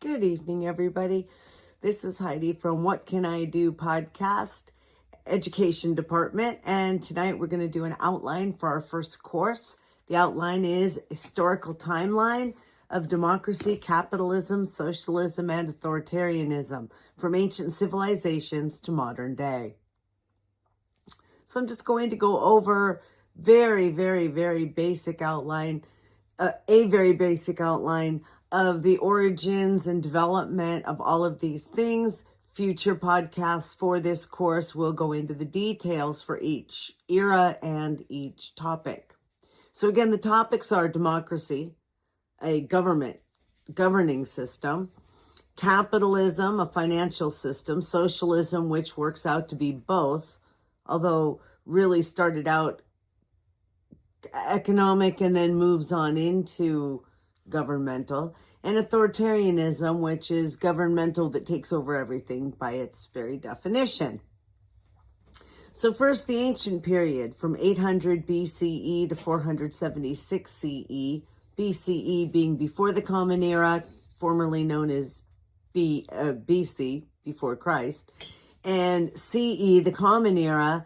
Good evening, everybody. This is Heidi from What Can I Do podcast, Education Department. And tonight we're going to do an outline for our first course. The outline is Historical Timeline of Democracy, Capitalism, Socialism, and Authoritarianism from Ancient Civilizations to Modern Day. So I'm just going to go over a very basic outline of the origins and development of all of these things. Future podcasts for this course will go into the details for each era and each topic. So again, the topics are democracy, a governing system, capitalism, a financial system, socialism, which works out to be both, although really started out economic and then moves on into governmental, and authoritarianism, which is governmental that takes over everything by its very definition. So first, the ancient period from 800 BCE to 476 CE, BCE being before the Common Era, formerly known as BC, before Christ, and CE, the Common Era,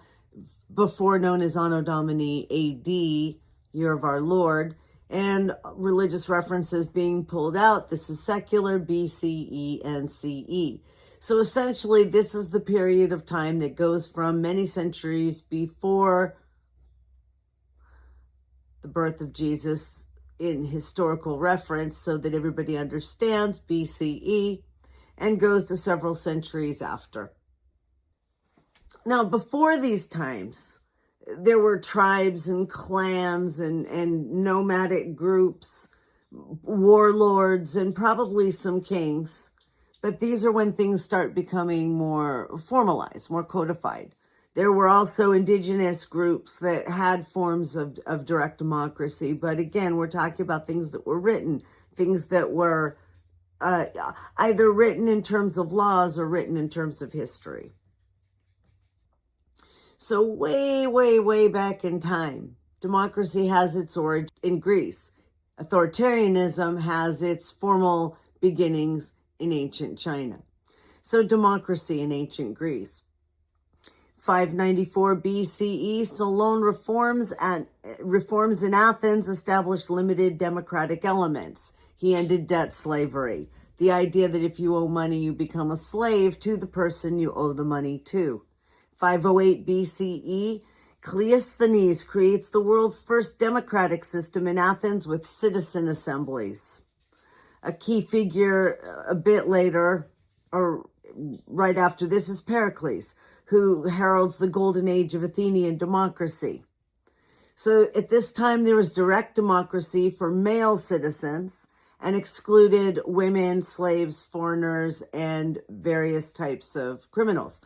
before known as Anno Domini AD, Year of Our Lord, and religious references being pulled out. This is secular, BCE, and CE. So essentially, this is the period of time that goes from many centuries before the birth of Jesus in historical reference, so that everybody understands BCE, and goes to several centuries after. Now, before these times, there were tribes and clans and nomadic groups, warlords, and probably some kings. But these are when things start becoming more formalized, more codified. There were also indigenous groups that had forms of direct democracy. But again, we're talking about things that were written, things that were either written in terms of laws or written in terms of history. So way back in time, democracy has its origin in Greece. Authoritarianism has its formal beginnings in ancient China. So democracy in ancient Greece. 594 BCE, Solon reforms in Athens established limited democratic elements. He ended debt slavery. The idea that if you owe money, you become a slave to the person you owe the money to. 508 BCE, Cleisthenes creates the world's first democratic system in Athens with citizen assemblies. A key figure a bit later, or right after this, is Pericles, who heralds the golden age of Athenian democracy. So at this time, there was direct democracy for male citizens and excluded women, slaves, foreigners, and various types of criminals.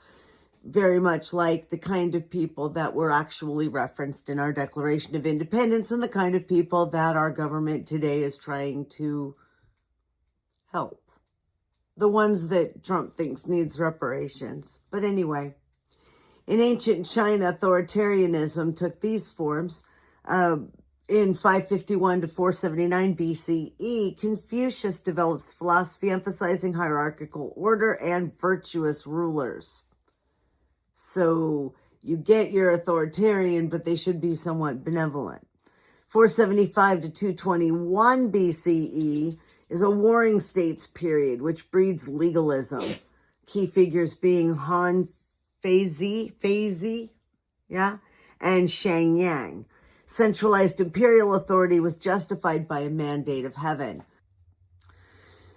Very much like the kind of people that were actually referenced in our Declaration of Independence and the kind of people that our government today is trying to help. The ones that Trump thinks needs reparations. But anyway, in ancient China, authoritarianism took these forms. In 551 to 479 BCE, Confucius develops philosophy emphasizing hierarchical order and virtuous rulers. So you get your authoritarian, but they should be somewhat benevolent. 475 to 221 BCE is a warring states period, which breeds legalism. Key figures being Han Feizi, and Shang Yang. Centralized imperial authority was justified by a mandate of heaven.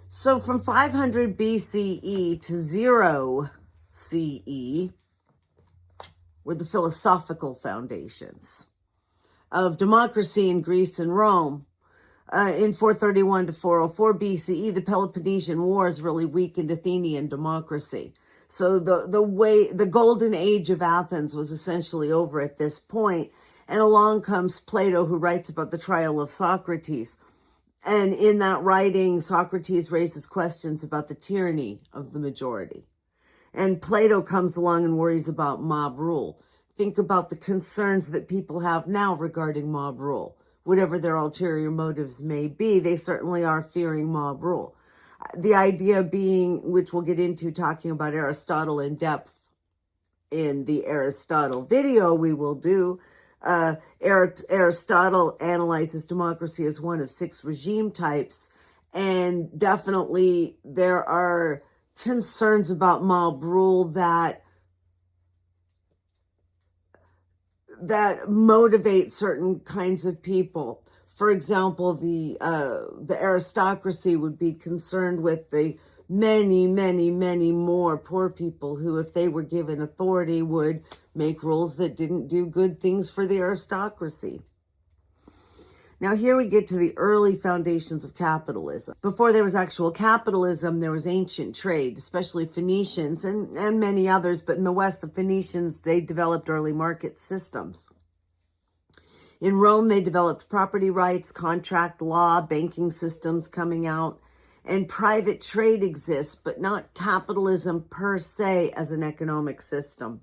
So from 500 BCE to 0 CE, were the philosophical foundations of democracy in Greece and Rome. In 431 to 404 BCE, the Peloponnesian Wars really weakened Athenian democracy. So the golden age of Athens was essentially over at this point. And along comes Plato, who writes about the trial of Socrates. And in that writing, Socrates raises questions about the tyranny of the majority. And Plato comes along and worries about mob rule. Think about the concerns that people have now regarding mob rule. Whatever their ulterior motives may be, they certainly are fearing mob rule. The idea being, which we'll get into talking about Aristotle in depth in the Aristotle video we will do. Aristotle analyzes democracy as one of 6 regime types, and definitely there are concerns about mob rule that motivate certain kinds of people. For example, the aristocracy would be concerned with the many, many, many more poor people who, if they were given authority, would make rules that didn't do good things for the aristocracy. Now here we get to the early foundations of capitalism. Before there was actual capitalism, there was ancient trade, especially Phoenicians and many others. But in the West, the Phoenicians, they developed early market systems. In Rome, they developed property rights, contract law, banking systems coming out, and private trade exists, but not capitalism per se as an economic system.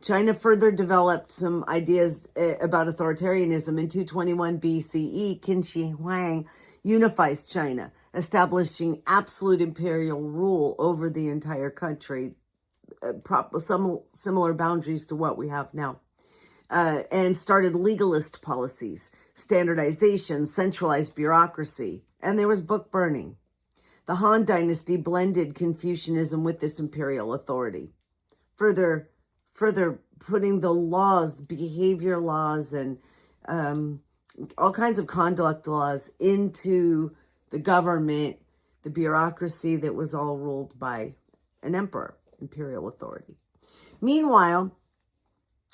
China further developed some ideas about authoritarianism. In 221 BCE, Qin Shi Huang unifies China, establishing absolute imperial rule over the entire country, some similar boundaries to what we have now. And started legalist policies, standardization, centralized bureaucracy, and there was book burning. The Han Dynasty blended Confucianism with this imperial authority, further putting the laws, behavior laws, and all kinds of conduct laws into the government, the bureaucracy that was all ruled by an emperor, imperial authority. Meanwhile,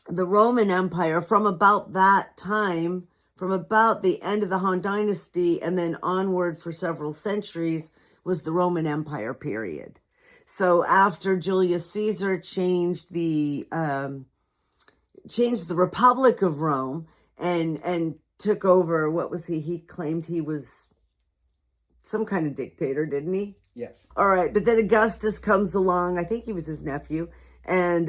the Roman Empire, from about that time, from about the end of the Han Dynasty and then onward for several centuries, was the Roman Empire period. So after Julius Caesar changed the Republic of Rome and took over, what was he? He claimed he was some kind of dictator, didn't he? Yes. All right, but then Augustus comes along. I think he was his nephew, and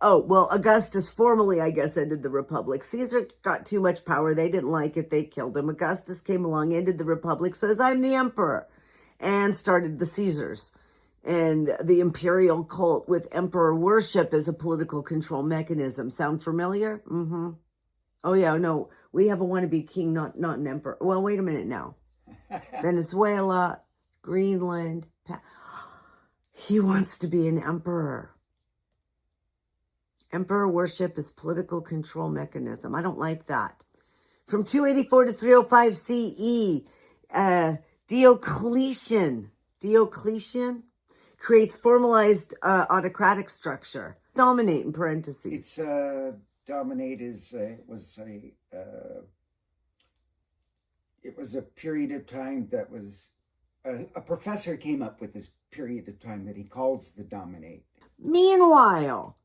Augustus formally, I guess, ended the Republic. Caesar got too much power. They didn't like it. They killed him. Augustus came along, ended the Republic, says, I'm the emperor, and started the Caesars. And the imperial cult with emperor worship as a political control mechanism. Sound familiar? Mm-hmm. Oh, yeah, no, we have a wannabe king, not an emperor. Well, wait a minute now. Venezuela, Greenland. He wants to be an emperor. Emperor worship is political control mechanism. I don't like that. From 284 to 305 CE, Diocletian creates formalized autocratic structure. Dominate in parentheses. It's dominate is it was a period of time that was a professor came up with this period of time that he calls the dominate. Meanwhile,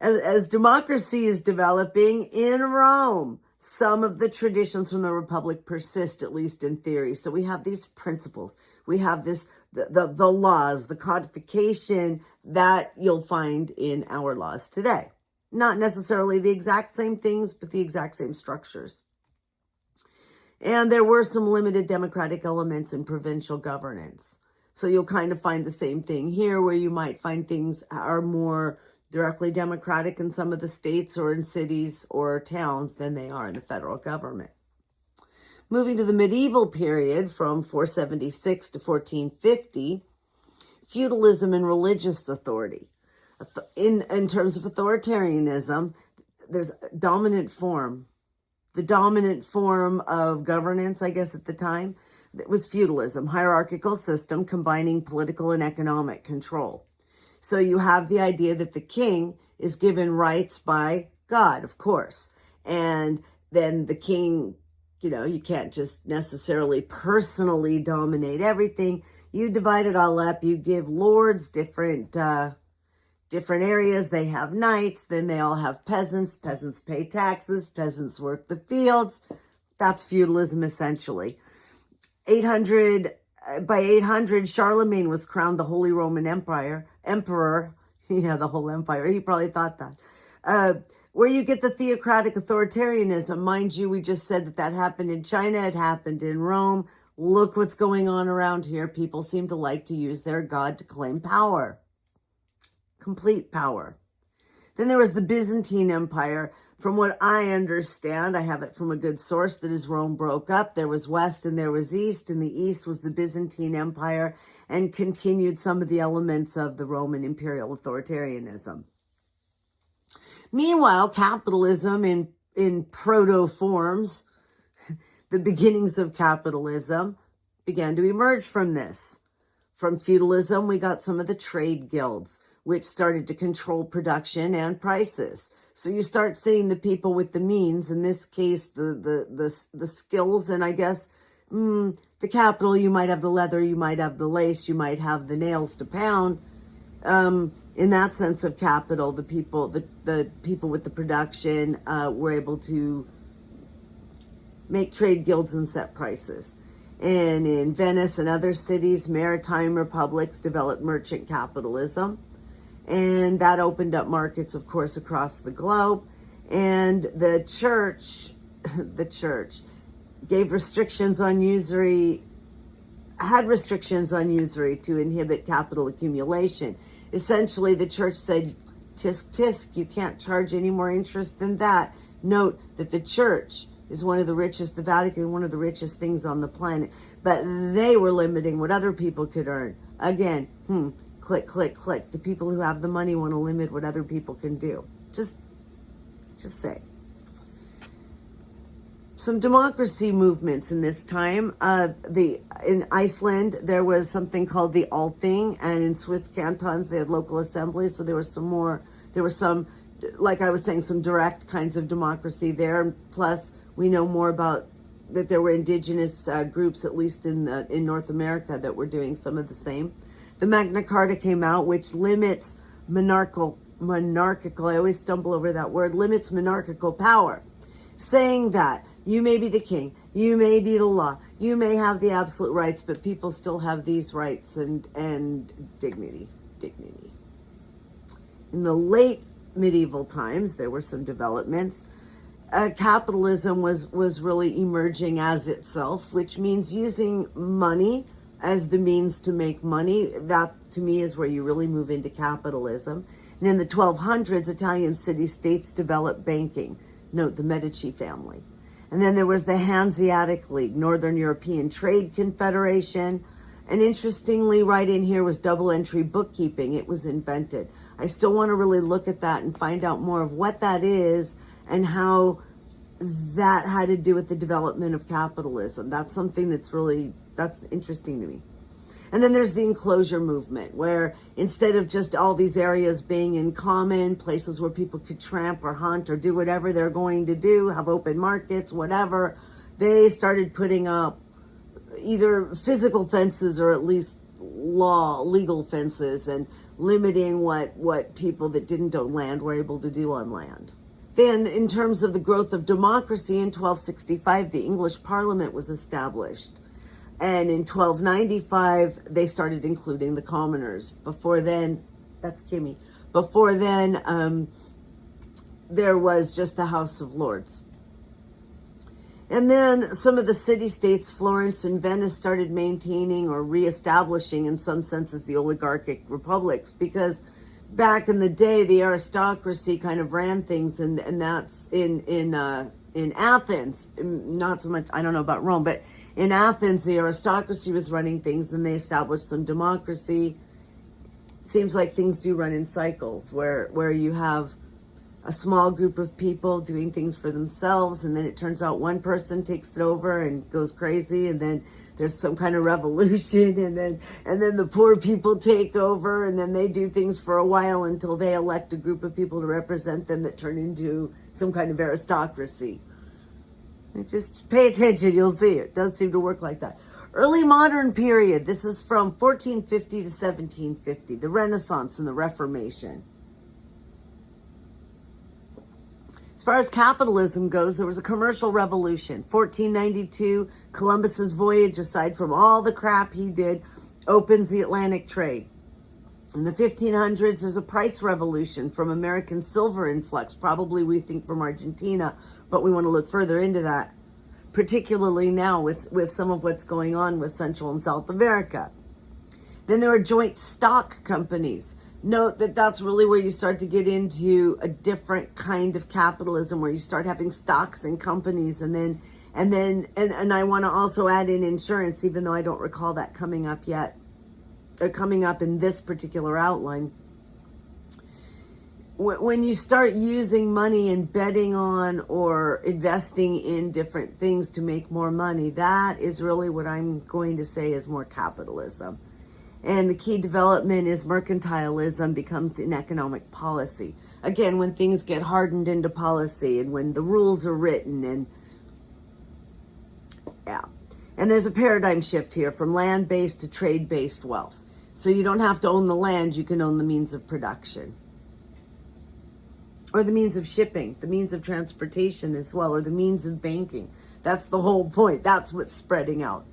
as democracy is developing in Rome, some of the traditions from the Republic persist, at least in theory. So we have these principles. We have this, the laws, the codification that you'll find in our laws today. Not necessarily the exact same things, but the exact same structures. And there were some limited democratic elements in provincial governance. So you'll kind of find the same thing here, where you might find things are more directly democratic in some of the states or in cities or towns than they are in the federal government. Moving to the medieval period from 476 to 1450, feudalism and religious authority. In terms of authoritarianism, there's a dominant form. The dominant form of governance, I guess, at the time, was feudalism, hierarchical system combining political and economic control. So you have the idea that the king is given rights by God, of course. And then the king, you can't just necessarily personally dominate everything. You divide it all up. You give lords different areas. They have knights. Then they all have peasants. Peasants pay taxes. Peasants work the fields. That's feudalism, essentially. By 800, Charlemagne was crowned the Holy Roman Emperor. Yeah, the whole empire. He probably thought that. Where you get the theocratic authoritarianism, mind you, we just said that happened in China. It happened in Rome. Look what's going on around here. People seem to like to use their God to claim power. Complete power. Then there was the Byzantine Empire. From what I understand, I have it from a good source, that as Rome broke up, there was West and there was East, and the East was the Byzantine Empire and continued some of the elements of the Roman imperial authoritarianism. Meanwhile, capitalism in proto forms, the beginnings of capitalism, began to emerge from this. From feudalism, we got some of the trade guilds, which started to control production and prices. So you start seeing the people with the means, in this case, the skills, and I guess the capital. You might have the leather, you might have the lace, you might have the nails to pound. In that sense of capital, the people with the production were able to make trade guilds and set prices. And in Venice and other cities, maritime republics developed merchant capitalism. And that opened up markets, of course, across the globe. And the church gave restrictions on usury, had restrictions on usury to inhibit capital accumulation. Essentially, the church said, tisk, tisk, you can't charge any more interest than that. Note that the church is one of the richest, the Vatican, one of the richest things on the planet. But they were limiting what other people could earn. Again, click, click, click. The people who have the money want to limit what other people can do. Just say. Some democracy movements in this time. In Iceland, there was something called the Althing, and in Swiss cantons, they had local assemblies. So there was some, like I was saying, some direct kinds of democracy there. And plus, we know more about that there were indigenous groups, at least in North America, that were doing some of the same. The Magna Carta came out, which limits monarchical, I always stumble over that word, limits monarchical power, saying that you may be the king, you may be the law, you may have the absolute rights, but people still have these rights and dignity. In the late medieval times, there were some developments. Capitalism was really emerging as itself, which means using money as the means to make money. That, to me, is where you really move into capitalism. And in the 1200s, Italian city-states developed banking. Note the Medici family. And then there was the Hanseatic League, Northern European Trade Confederation. And interestingly, right in here was double entry bookkeeping. It was invented. I still want to really look at that and find out more of what that is and how that had to do with the development of capitalism. That's something that's interesting to me. And then there's the enclosure movement, where instead of just all these areas being in common, places where people could tramp or hunt or do whatever they're going to do, have open markets, whatever, they started putting up either physical fences or at least legal fences, and limiting what people that didn't own land were able to do on land. Then, in terms of the growth of democracy, in 1265, the English Parliament was established. And in 1295, they started including the commoners. Before then, that's Kimmy. Before then, there was just the House of Lords. And then some of the city-states, Florence and Venice, started maintaining or reestablishing, in some senses, the oligarchic republics, because back in the day, the aristocracy kind of ran things, and that's in Athens. Not so much, I don't know about Rome, but in Athens, the aristocracy was running things, and they established some democracy. Seems like things do run in cycles, where you have a small group of people doing things for themselves, and then it turns out one person takes it over and goes crazy, and then there's some kind of revolution, and then the poor people take over, and then they do things for a while until they elect a group of people to represent them that turn into some kind of aristocracy. Just pay attention, you'll see it. It does seem to work like that. Early modern period, this is from 1450 to 1750, the Renaissance and the Reformation. As far as capitalism goes, there was a commercial revolution. 1492, Columbus's voyage, aside from all the crap he did, opens the Atlantic trade. In the 1500s, there's a price revolution from American silver influx, probably we think from Argentina, but we want to look further into that. particularly now with some of what's going on with Central and South America. Then there are joint stock companies. Note that that's really where you start to get into a different kind of capitalism, where you start having stocks in companies, and I want to also add in insurance, even though I don't recall that coming up yet, or coming up in this particular outline. When you start using money and betting on or investing in different things to make more money, that is really what I'm going to say is more capitalism. And the key development is mercantilism becomes an economic policy. Again, when things get hardened into policy and when the rules are written, and yeah. And there's a paradigm shift here from land-based to trade-based wealth. So you don't have to own the land, you can own the means of production. Or the means of shipping, the means of transportation as well, or the means of banking. That's the whole point. That's what's spreading out.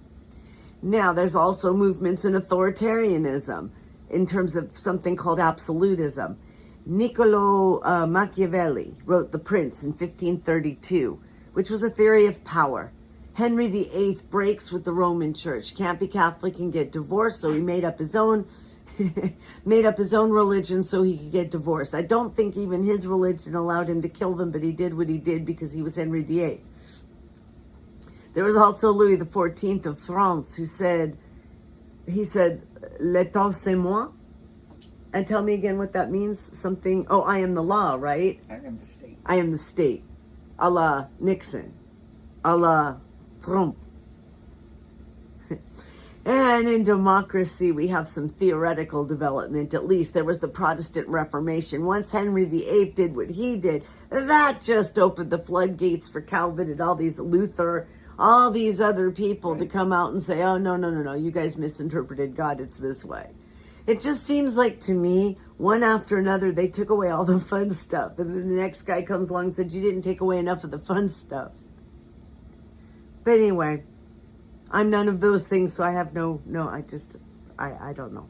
Now, there's also movements in authoritarianism in terms of something called absolutism. Niccolo Machiavelli wrote The Prince in 1532, which was a theory of power. Henry VIII breaks with the Roman Church, can't be Catholic and get divorced, so he made up his own religion so he could get divorced. I don't think even his religion allowed him to kill them, but he did what he did because he was Henry VIII. There was also Louis XIV of France he said, "L'État c'est moi." And tell me again what that means. Something, I am the law, right? I am the state. I am the state. A la Nixon. A la Trump. And in democracy, we have some theoretical development. At least there was the Protestant Reformation. Once Henry VIII did what he did, that just opened the floodgates for Calvin and all these Luther, all these other people to come out and say, oh, no, you guys misinterpreted God, it's this way. It just seems like, to me, one after another, they took away all the fun stuff. And then the next guy comes along and said, you didn't take away enough of the fun stuff. But anyway, I'm none of those things, so I have I don't know.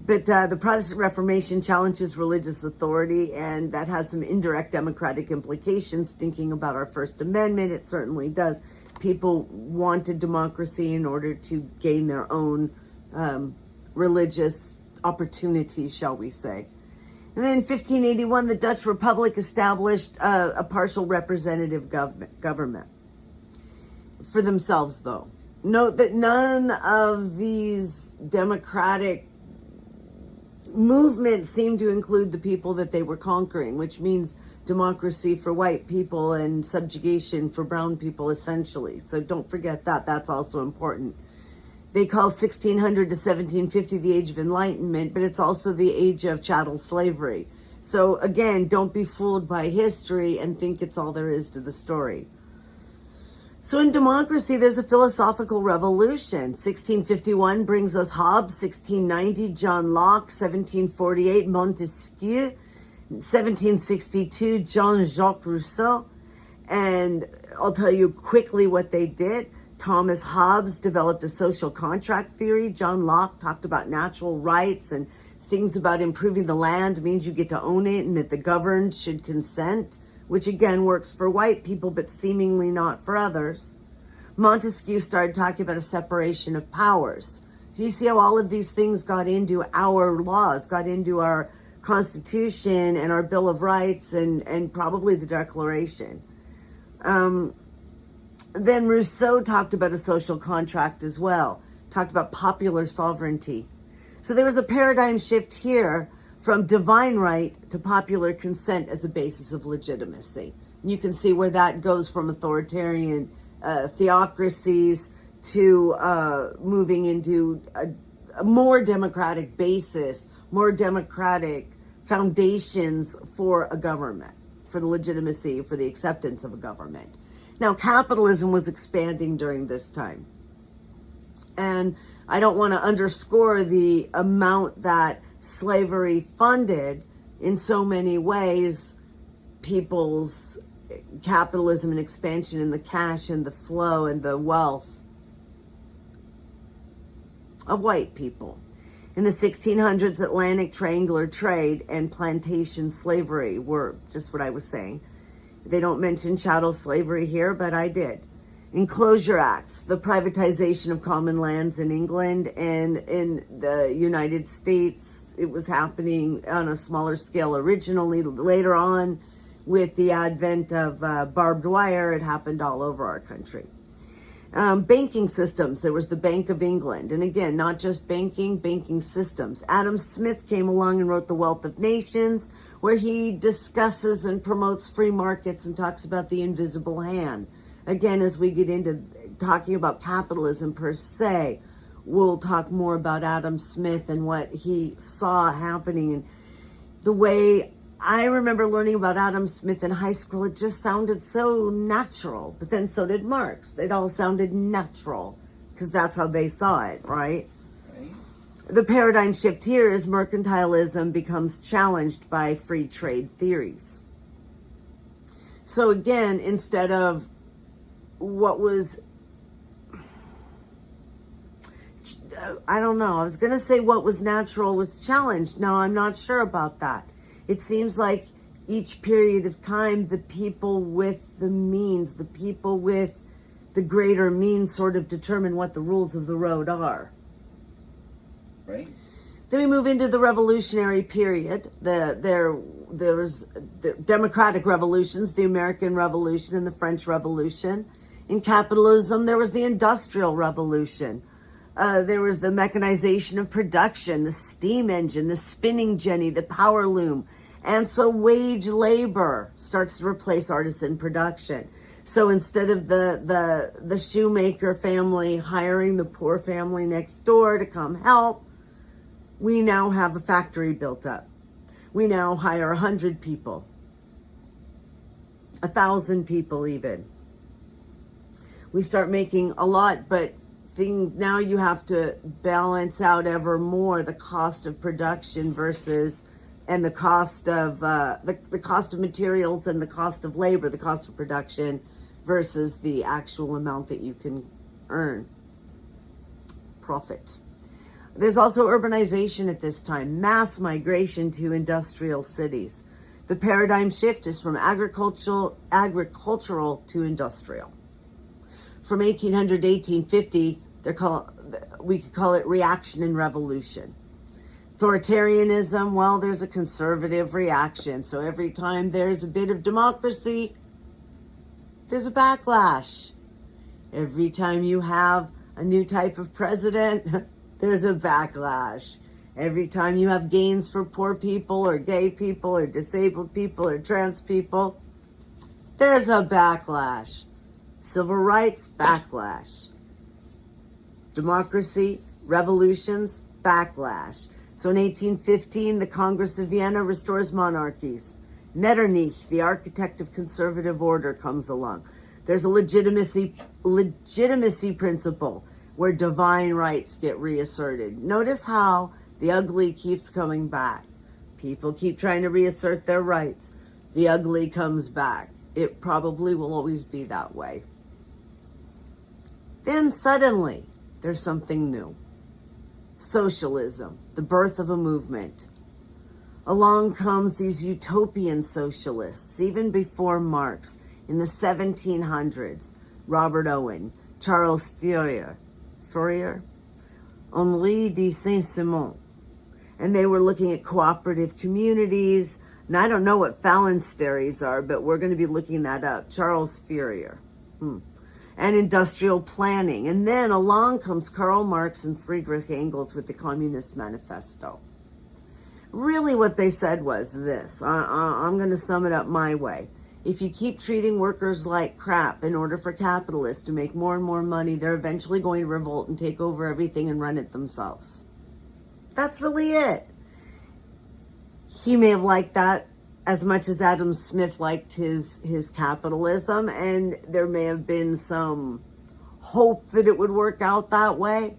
But the Protestant Reformation challenges religious authority, and that has some indirect democratic implications. Thinking about our First Amendment, it certainly does. People wanted democracy in order to gain their own religious opportunities, shall we say. And then in 1581, the Dutch Republic established a partial representative government for themselves, though. Note that none of these democratic movements seem to include the people that they were conquering, which means democracy for white people and subjugation for brown people, essentially. So don't forget that. That's also important. They call 1600 to 1750 the Age of Enlightenment, but it's also the age of chattel slavery. So again, don't be fooled by history and think it's all there is to the story. So in democracy, there's a philosophical revolution. 1651 brings us Hobbes, 1690 John Locke, 1748 Montesquieu, 1762 Jean-Jacques Rousseau. And I'll tell you quickly what they did. Thomas Hobbes developed a social contract theory. John Locke talked about natural rights and things about improving the land means you get to own it and that the governed should consent, which again works for white people, but seemingly not for others. Montesquieu started talking about a separation of powers. So you see how all of these things got into our laws, got into our Constitution and our Bill of Rights and probably the Declaration. Then Rousseau talked about a social contract as well, talked about popular sovereignty. So there was a paradigm shift here from divine right to popular consent as a basis of legitimacy. You can see where that goes from authoritarian theocracies to moving into a more democratic basis, more democratic foundations for a government, for the legitimacy, for the acceptance of a government. Now, capitalism was expanding during this time. And I don't want to underscore the amount that slavery funded in so many ways people's capitalism and expansion and the cash and the flow and the wealth of white people. In the 1600s, Atlantic triangular trade and plantation slavery were just what I was saying. They don't mention chattel slavery here, but I did. Enclosure Acts, the privatization of common lands in England, and in the United States, it was happening on a smaller scale originally. Later on, with the advent of barbed wire, it happened all over our country. Banking systems, there was the Bank of England. And again, not just banking systems. Adam Smith came along and wrote The Wealth of Nations, where he discusses and promotes free markets and talks about the invisible hand. Again, as we get into talking about capitalism per se, we'll talk more about Adam Smith and what he saw happening. And the way I remember learning about Adam Smith in high school, it just sounded so natural. But then so did Marx. It all sounded natural because that's how they saw it, right? The paradigm shift here is mercantilism becomes challenged by free trade theories. So again, instead of what was, I don't know, I was going to say what was natural was challenged. No, I'm not sure about that. It seems like each period of time, the people with the means, the people with the greater means sort of determine what the rules of the road are. Right. Then we move into the revolutionary period. There was the democratic revolutions, the American Revolution and the French Revolution. In capitalism, there was the Industrial Revolution. There was the mechanization of production, the steam engine, the spinning jenny, the power loom. And so wage labor starts to replace artisan production. So instead of the shoemaker family hiring the poor family next door to come help, we now have a factory built up. We now hire 100 people, 1,000 people even. We start making a lot, but now you have to balance out ever more the cost of production versus, and the cost of the cost of materials and the cost of labor, the cost of production versus the actual amount that you can earn, profit. There's also urbanization at this time, mass migration to industrial cities. The paradigm shift is from agricultural to industrial. From 1800 to 1850, we could call it reaction and revolution. Authoritarianism, well, there's a conservative reaction. So every time there's a bit of democracy, there's a backlash. Every time you have a new type of president, there's a backlash. Every time you have gains for poor people or gay people or disabled people or trans people, there's a backlash. Civil rights, backlash. Democracy, revolutions, backlash. So in 1815, the Congress of Vienna restores monarchies. Metternich, the architect of conservative order, comes along. There's a legitimacy principle where divine rights get reasserted. Notice how the ugly keeps coming back. People keep trying to reassert their rights. The ugly comes back. It probably will always be that way. Then suddenly, there's something new. Socialism, the birth of a movement. Along comes these utopian socialists, even before Marx, in the 1700s. Robert Owen, Charles Fourier, Henri de Saint-Simon. And they were looking at cooperative communities. And I don't know what phalansteries are, but we're going to be looking that up. Charles Fourier. And industrial planning. And then along comes Karl Marx and Friedrich Engels with the Communist Manifesto. Really what they said was this. I'm going to sum it up my way. If you keep treating workers like crap in order for capitalists to make more and more money, they're eventually going to revolt and take over everything and run it themselves. That's really it. He may have liked that as much as Adam Smith liked his capitalism, and there may have been some hope that it would work out that way.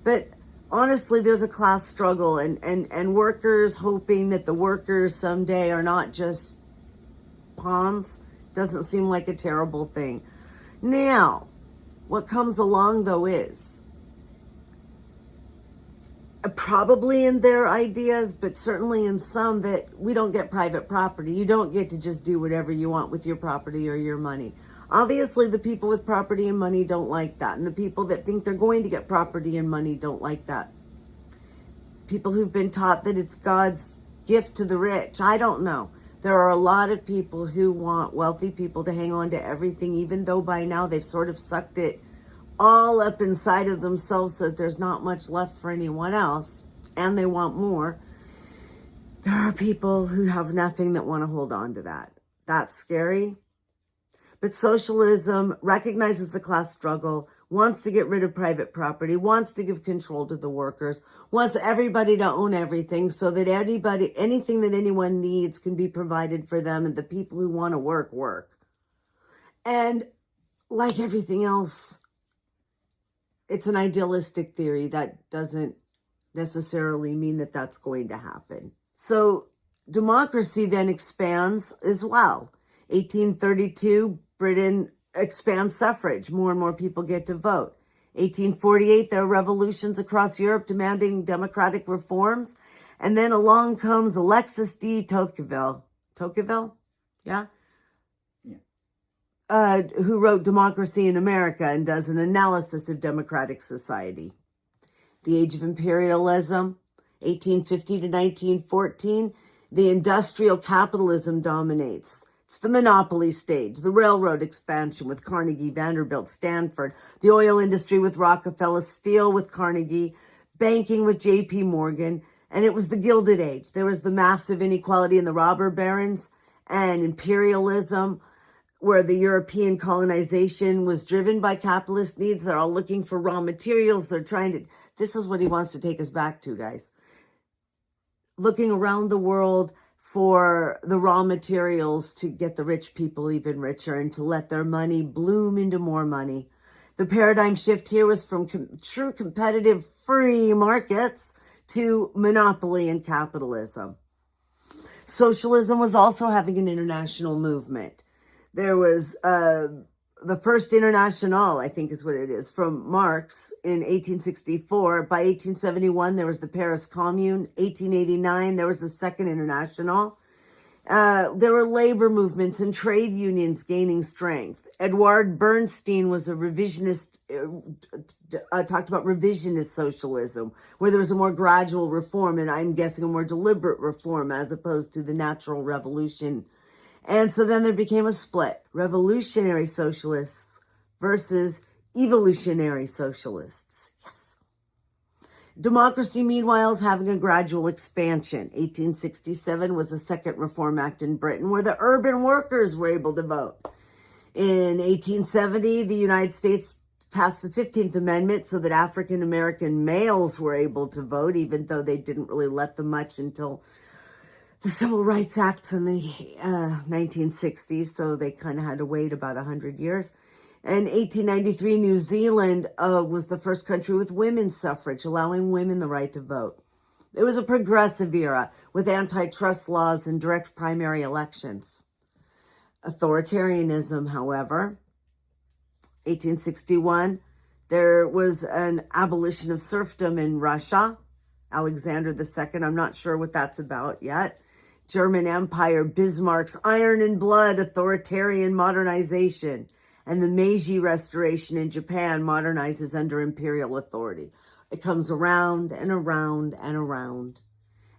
But honestly, there's a class struggle, and workers hoping that the workers someday are not just pawns doesn't seem like a terrible thing. Now, what comes along, though, is probably in their ideas, but certainly in some, that we don't get private property. You don't get to just do whatever you want with your property or your money. Obviously, the people with property and money don't like that. And the people that think they're going to get property and money don't like that. People who've been taught that it's God's gift to the rich. I don't know. There are a lot of people who want wealthy people to hang on to everything, even though by now they've sort of sucked it all up inside of themselves so that there's not much left for anyone else, and they want more. There are people who have nothing that want to hold on to that. That's scary. But socialism recognizes the class struggle, wants to get rid of private property, wants to give control to the workers, wants everybody to own everything so that anything that anyone needs can be provided for them, and the people who want to work. And like everything else, it's an idealistic theory that doesn't necessarily mean that that's going to happen. So democracy then expands as well. 1832, Britain expands suffrage. More and more people get to vote. 1848, there are revolutions across Europe demanding democratic reforms. And then along comes Alexis de Tocqueville. Tocqueville? Yeah? Who wrote Democracy in America and does an analysis of democratic society. The Age of Imperialism, 1850 to 1914, the industrial capitalism dominates. It's the monopoly stage, the railroad expansion with Carnegie, Vanderbilt, Stanford, the oil industry with Rockefeller, steel with Carnegie, banking with J.P. Morgan, and it was the Gilded Age. There was the massive inequality in the robber barons and imperialism, where the European colonization was driven by capitalist needs. They're all looking for raw materials. This is what he wants to take us back to, guys. Looking around the world for the raw materials to get the rich people even richer and to let their money bloom into more money. The paradigm shift here was from true competitive free markets to monopoly and capitalism. Socialism was also having an international movement. There was the first International, I think is what it is, from Marx in 1864. By 1871, there was the Paris Commune. 1889, there was the Second International. There were labor movements and trade unions gaining strength. Edward Bernstein was a revisionist, talked about revisionist socialism, where there was a more gradual reform, and I'm guessing a more deliberate reform as opposed to the natural revolution. And so then there became a split, revolutionary socialists versus evolutionary socialists. Yes. Democracy, meanwhile, is having a gradual expansion. 1867 was the Second Reform Act in Britain, where the urban workers were able to vote. In 1870, the United States passed the 15th Amendment so that African American males were able to vote, even though they didn't really let them much until the Civil Rights Acts in the 1960s, so they kind of had to wait about 100 years. In 1893, New Zealand was the first country with women's suffrage, allowing women the right to vote. It was a progressive era with antitrust laws and direct primary elections. Authoritarianism, however, 1861, there was an abolition of serfdom in Russia. Alexander II, I'm not sure what that's about yet. German Empire, Bismarck's iron and blood authoritarian modernization, and the Meiji Restoration in Japan modernizes under imperial authority. It comes around and around and around.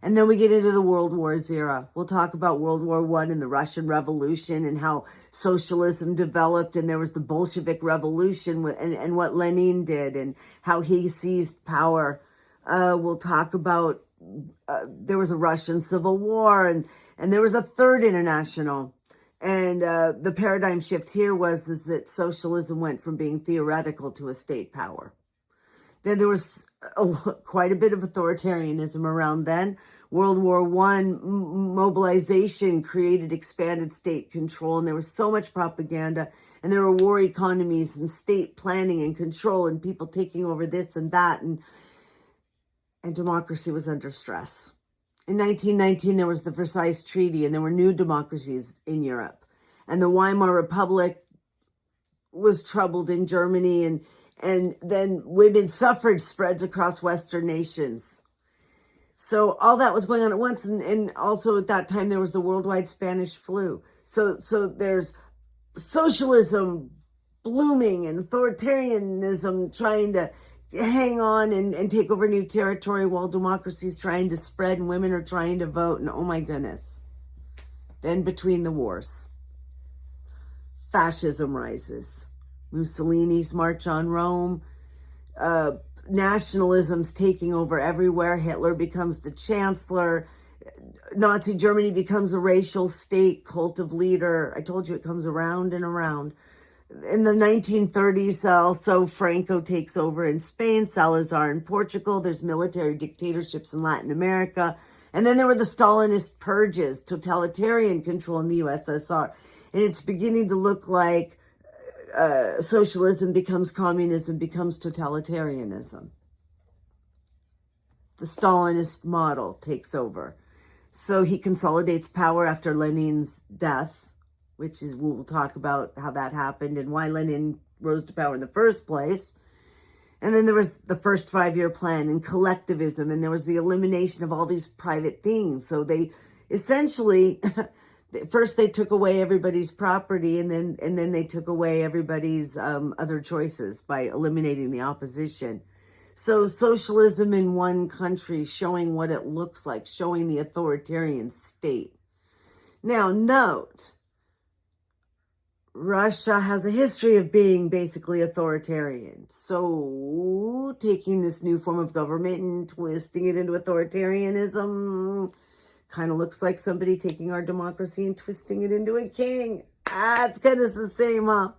And then we get into the World Wars era. We'll talk about World War I and the Russian Revolution and how socialism developed, and there was the Bolshevik Revolution and what Lenin did and how he seized power. We'll talk about there was a Russian Civil War, and there was a Third International. And the paradigm shift here was that socialism went from being theoretical to a state power. Then there was quite a bit of authoritarianism around then. World War I mobilization created expanded state control, and there was so much propaganda, and there were war economies and state planning and control and people taking over this and that, and democracy was under stress. In 1919, there was the Versailles Treaty, and there were new democracies in Europe. And the Weimar Republic was troubled in Germany, and then women's suffrage spreads across Western nations. So all that was going on at once, and also at that time, there was the worldwide Spanish flu. So there's socialism blooming and authoritarianism trying to hang on and take over new territory while democracy is trying to spread and women are trying to vote. And oh my goodness. Then between the wars, fascism rises. Mussolini's March on Rome. Nationalism's taking over everywhere. Hitler becomes the chancellor. Nazi Germany becomes a racial state, cult of leader. I told you it comes around and around. In the 1930s, also Franco takes over in Spain, Salazar in Portugal. There's military dictatorships in Latin America. And then there were the Stalinist purges, totalitarian control in the USSR. And it's beginning to look like socialism becomes communism, becomes totalitarianism. The Stalinist model takes over. So he consolidates power after Lenin's death, which is, we'll talk about how that happened and why Lenin rose to power in the first place. And then there was the first 5-year plan and collectivism, and there was the elimination of all these private things. So they essentially, first they took away everybody's property, and then they took away everybody's other choices by eliminating the opposition. So socialism in one country, showing what it looks like, showing the authoritarian state. Now note, Russia has a history of being basically authoritarian. So taking this new form of government and twisting it into authoritarianism kind of looks like somebody taking our democracy and twisting it into a king. It's kind of the same, huh?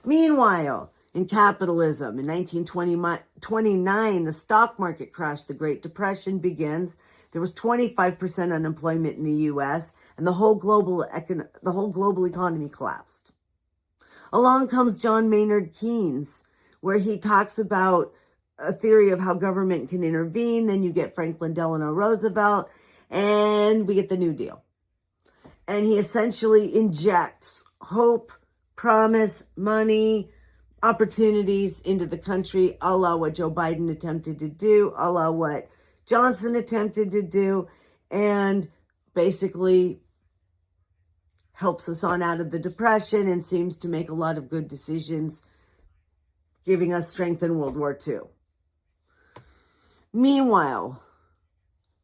Meanwhile, in capitalism, in 1929, the stock market crashed. The Great Depression begins. There was 25% unemployment in the U.S., and the whole global economy collapsed. Along comes John Maynard Keynes, where he talks about a theory of how government can intervene. Then you get Franklin Delano Roosevelt, and we get the New Deal. And he essentially injects hope, promise, money, opportunities into the country, a la what Joe Biden attempted to do, a la what Johnson attempted to do, and basically helps us on out of the Depression and seems to make a lot of good decisions, giving us strength in World War II. Meanwhile,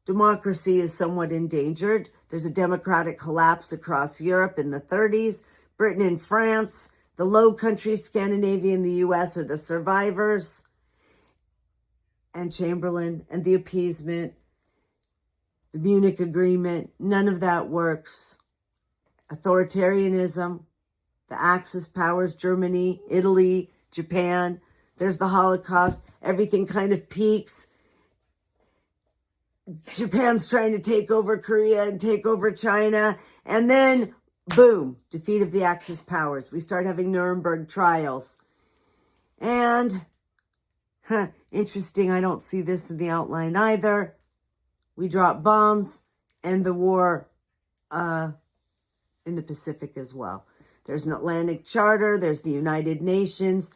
democracy is somewhat endangered. There's a democratic collapse across Europe in the 30s. Britain and France, the Low Countries, Scandinavia, and the U.S. are the survivors. And Chamberlain and the appeasement, the Munich Agreement, none of that works. Authoritarianism, the Axis powers, Germany, Italy, Japan. There's the Holocaust. Everything kind of peaks. Japan's trying to take over Korea and take over China. And then, boom, defeat of the Axis powers. We start having Nuremberg trials. And, interesting, I don't see this in the outline either. We drop bombs and the war in the Pacific as well. There's an Atlantic Charter, there's the United Nations,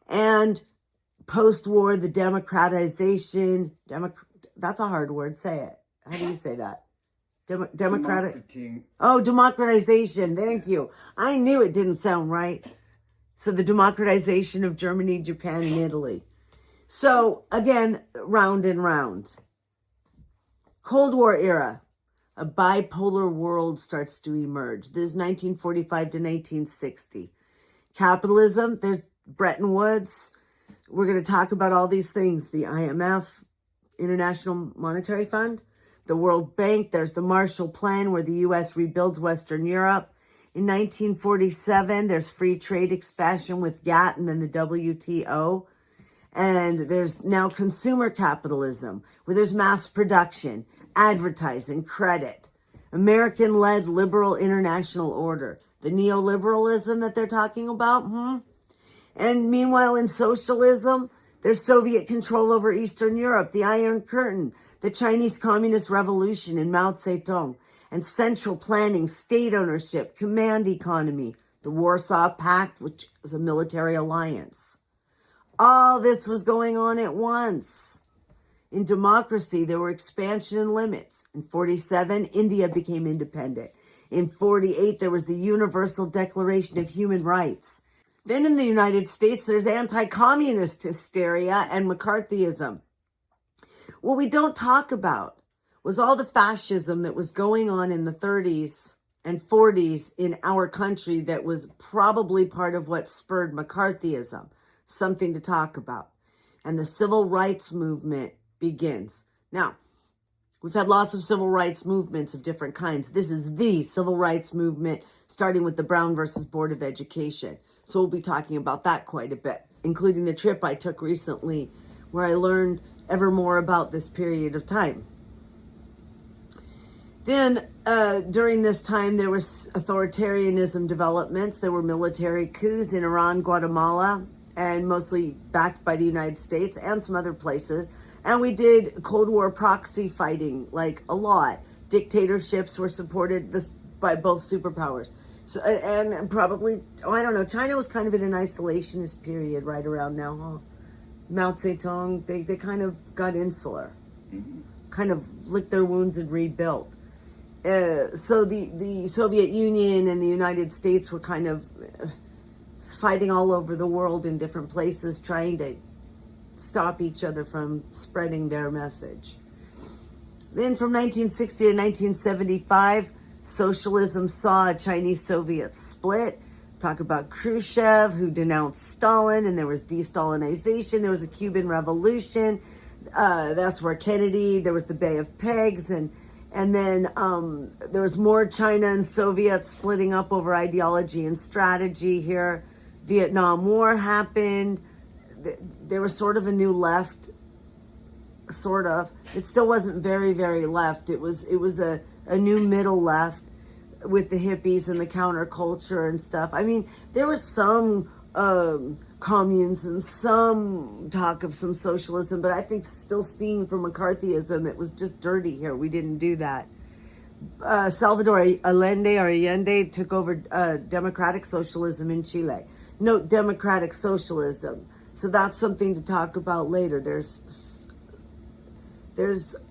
and post-war, the democratization, that's a hard word, say it. How do you say that? Democratization, thank you. I knew it didn't sound right. So the democratization of Germany, Japan, and Italy. So again, round and round. Cold War era, a bipolar world starts to emerge. This is 1945 to 1960. Capitalism, there's Bretton Woods. We're going to talk about all these things. The IMF, International Monetary Fund, the World Bank. There's the Marshall Plan where the U.S. rebuilds Western Europe. In 1947, there's free trade expansion with GATT and then the WTO. And there's now consumer capitalism, where there's mass production, advertising, credit. American-led liberal international order. The neoliberalism that they're talking about. And meanwhile, in socialism, there's Soviet control over Eastern Europe, the Iron Curtain, the Chinese Communist Revolution in Mao Zedong, and central planning, state ownership, command economy, the Warsaw Pact, which was a military alliance. All this was going on at once. In democracy, there were expansion and limits. In 47, India became independent. In 48, there was the Universal Declaration of Human Rights. Then in the United States, there's anti-communist hysteria and McCarthyism. What we don't talk about was all the fascism that was going on in the 30s and 40s in our country that was probably part of what spurred McCarthyism. Something to talk about. And the civil rights movement begins. Now, we've had lots of civil rights movements of different kinds. This is the civil rights movement, starting with the Brown versus Board of Education. So we'll be talking about that quite a bit, including the trip I took recently where I learned ever more about this period of time. Then, during this time, there was authoritarianism developments. There were military coups in Iran, Guatemala, and mostly backed by the United States and some other places. And we did Cold War proxy fighting, like a lot. Dictatorships were supported by both superpowers. So, and probably, I don't know, China was kind of in an isolationist period right around now, huh? Mao Zedong, they kind of got insular, kind of licked their wounds and rebuilt. So the Soviet Union and the United States were kind of fighting all over the world in different places, trying to stop each other from spreading their message. Then from 1960 to 1975, socialism saw a Chinese-Soviet split. Talk about Khrushchev, who denounced Stalin, and there was de-Stalinization. There was a Cuban Revolution. That's where Kennedy, there was the Bay of Pigs, and then there was more China and Soviet splitting up over ideology and strategy here. Vietnam War happened. There was sort of a new left, sort of. It still wasn't very, very left. It was a new middle left with the hippies and the counterculture and stuff. I mean, there was some communes and some talk of some socialism, but I think still steam from McCarthyism. It was just dirty here. We didn't do that. Salvador Allende took over democratic socialism in Chile. Note democratic socialism. So that's something to talk about later. There's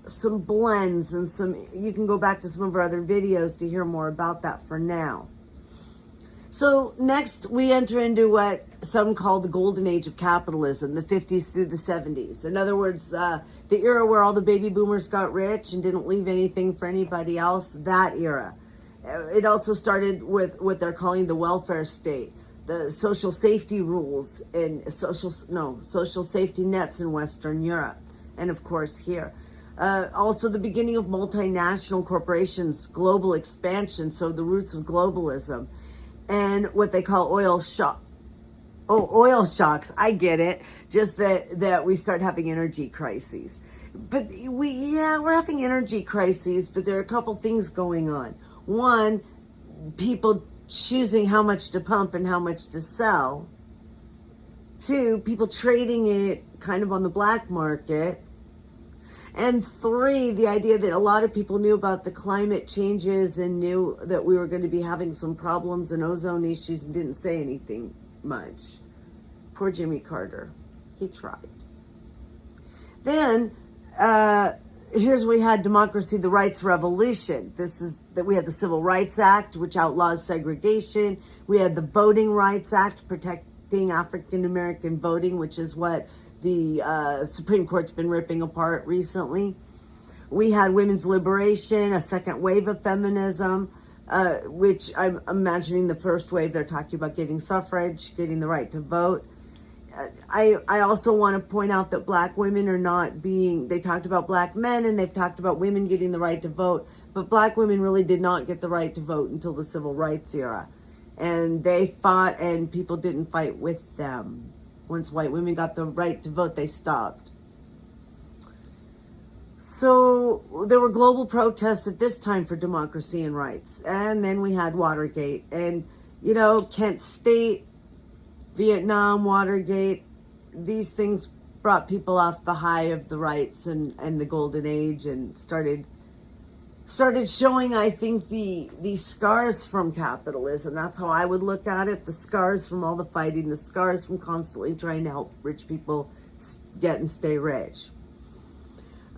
some blends and you can go back to some of our other videos to hear more about that for now. So next we enter into what some call the golden age of capitalism, the 50s through the 70s. In other words, the era where all the baby boomers got rich and didn't leave anything for anybody else, that era. It also started with what they're calling the welfare state, the social safety rules and social safety nets in Western Europe. And of course here. Also the beginning of multinational corporations, global expansion, so the roots of globalism, and what they call oil shocks. I get it. Just that we start having energy crises. But we're having energy crises, but there are a couple things going on. One, people choosing how much to pump and how much to sell. Two, people trading it kind of on the black market. And three, the idea that a lot of people knew about the climate changes and knew that we were going to be having some problems and ozone issues and didn't say anything much. Poor Jimmy Carter. He tried. Then, here's where we had democracy, the rights revolution. This is that we had the Civil Rights Act, which outlaws segregation. We had the Voting Rights Act, protecting African American voting, which is what the Supreme Court's been ripping apart recently. We had women's liberation, a second wave of feminism, which I'm imagining the first wave, they're talking about getting suffrage, getting the right to vote. I also want to point out that black women are not they talked about black men and they've talked about women getting the right to vote, but black women really did not get the right to vote until the civil rights era. And they fought and people didn't fight with them. Once white women got the right to vote, they stopped. So there were global protests at this time for democracy and rights. And then we had Watergate. And, Kent State, Vietnam, Watergate, these things brought people off the high of the rights and the golden age and started showing, I think, the scars from capitalism. That's how I would look at it. The scars from all the fighting, the scars from constantly trying to help rich people get and stay rich.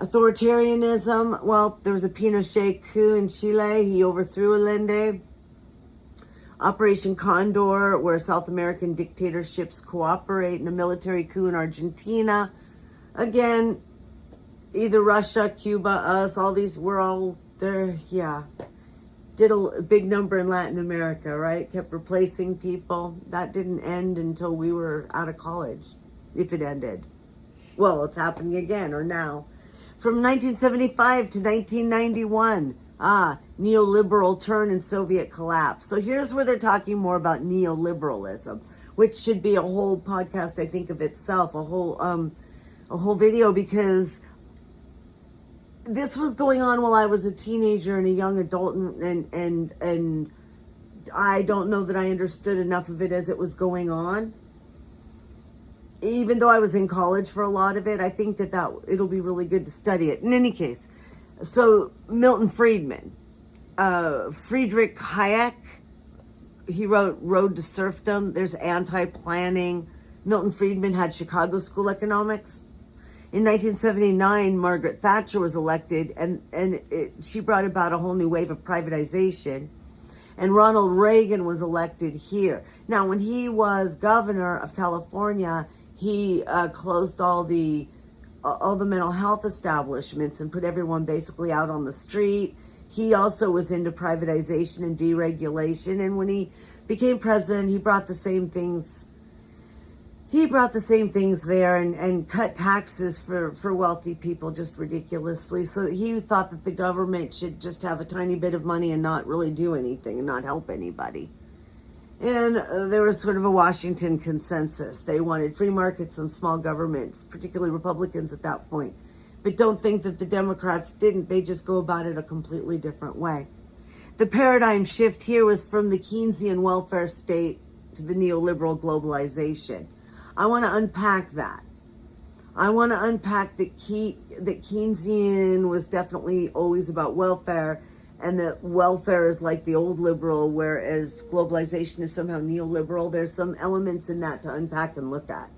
Authoritarianism, well, there was a Pinochet coup in Chile. He overthrew Allende. Operation Condor, where South American dictatorships cooperate in a military coup in Argentina. Again, either Russia, Cuba, us, all these, we're all there, yeah. Did a big number in Latin America, right? Kept replacing people. That didn't end until we were out of college, if it ended. Well, it's happening again, or now. From 1975 to 1991, neoliberal turn and Soviet collapse. So here's where they're talking more about neoliberalism, which should be a whole podcast, I think, of itself, a whole video, because this was going on while I was a teenager and a young adult, and I don't know that I understood enough of it as it was going on. Even though I was in college for a lot of it, I think that it'll be really good to study it. In any case, so Milton Friedman, Friedrich Hayek, he wrote Road to Serfdom. There's Anti-Planning. Milton Friedman had Chicago School Economics. In 1979, Margaret Thatcher was elected, and she brought about a whole new wave of privatization. And Ronald Reagan was elected here. Now, when he was governor of California, he closed all the mental health establishments and put everyone basically out on the street. He also was into privatization and deregulation. And when he became president, he brought the same things. He brought the same things there and cut taxes for wealthy people just ridiculously. So he thought that the government should just have a tiny bit of money and not really do anything and not help anybody. And there was sort of a Washington consensus. They wanted free markets and small governments, particularly Republicans at that point. But don't think that the Democrats didn't. They just go about it a completely different way. The paradigm shift here was from the Keynesian welfare state to the neoliberal globalization. I want to unpack that. I want to unpack that Keynesian was definitely always about welfare, and that welfare is like the old liberal, whereas globalization is somehow neoliberal. There's some elements in that to unpack and look at.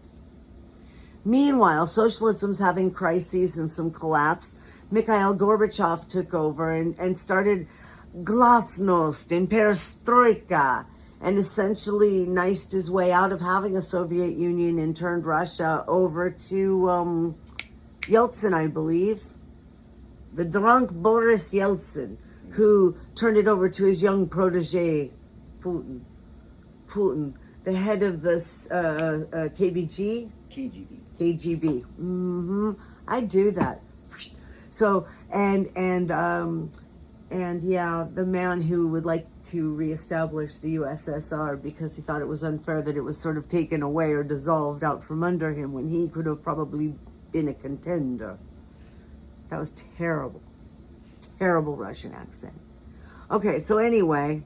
Meanwhile, socialism's having crises and some collapse. Mikhail Gorbachev took over and started glasnost and perestroika, and essentially niced his way out of having a Soviet Union and turned Russia over to Yeltsin, I believe. The drunk Boris Yeltsin, who turned it over to his young protege, Putin, the head of the KGB. I do that. So, and yeah, the man who would like to reestablish the USSR because he thought it was unfair that it was sort of taken away or dissolved out from under him when he could have probably been a contender. That was terrible. Terrible Russian accent. Okay, so anyway,